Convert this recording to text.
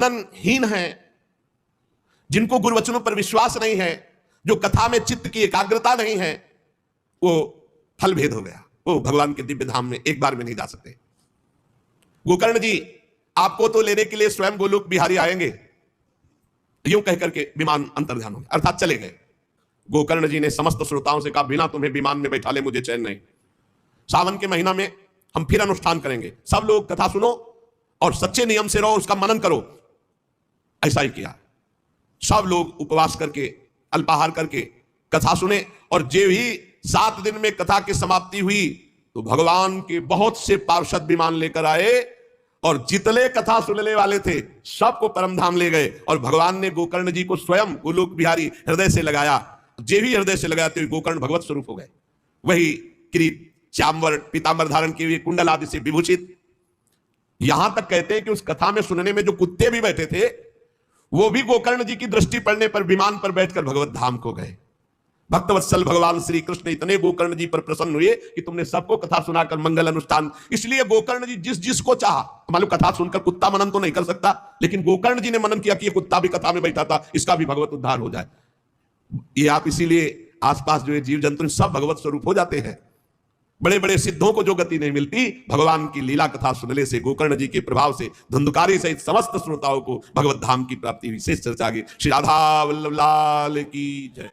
चिंतनहीन हैं, जिनको गुरुवचनों पर विश्वास नहीं है, जो कथा में चित्त की एकाग्रता नहीं है, वो फल भेद हो गया। वो भगवान के दिव्य धाम में एक बार में नहीं जा सकते। गोकर्ण जी आपको तो लेने के लिए स्वयं गोलोक बिहारी आएंगे, यूं कहकर के विमान अंतर्ध्यान हो गया, अर्थात चले गए। गोकर्ण जी ने समस्त श्रोताओं से कहा, बिना तुम्हें विमान में बैठा ले मुझे चैन नहीं। सावन के महीना में हम फिर अनुष्ठान करेंगे, सब लोग कथा सुनो और सच्चे नियम से रहो, उसका मनन करो। ऐसा ही किया, सब लोग उपवास करके अल्पाहार करके कथा सुने, और जे ही 7 दिन में कथा की समाप्ति हुई तो भगवान के बहुत से पार्षद विमान लेकर आए, और जितने कथा सुनने वाले थे सबको परम धाम ले गए। और भगवान ने गोकर्ण जी को स्वयं गोलोक बिहारी हृदय से लगाया। जे भी हृदय से लगाते हुए गोकर्ण भगवत स्वरूप हो गए। वही किरीट चांबर पीतांबर धारण किए हुए, कुंडल आदि से विभूषित। यहां तक कहते हैं कि उस कथा में सुनने में जो कुत्ते भी बैठे थे, वो भी गोकर्ण जी की दृष्टि पड़ने पर विमान पर बैठकर भगवत धाम को गए। भक्तवत्सल भगवान श्री कृष्ण इतने गोकर्ण जी पर प्रसन्न हुए कि तुमने सबको कथा सुनाकर मंगल अनुष्ठान। इसलिए गोकर्ण जी जिस जिसको चाहा, मालूम कथा सुनकर कुत्ता मनन तो नहीं कर सकता, लेकिन गोकर्ण जी ने मनन किया कि ये कुत्ता भी कथा में बैठा था, इसका भी भगवत उद्धार हो जाए। ये आप इसीलिए आसपास जो है जीव जंतु सब भगवत स्वरूप हो जाते हैं। बड़े बड़े सिद्धों को जो गति नहीं मिलती, भगवान की लीला कथा सुनने से, गोकर्ण जी के प्रभाव से धुंधकारी सहित समस्त श्रोताओं को भगवत धाम की प्राप्ति हुई। शेष चर्चा आगे। श्री राधा वल्लभ लाल की जय।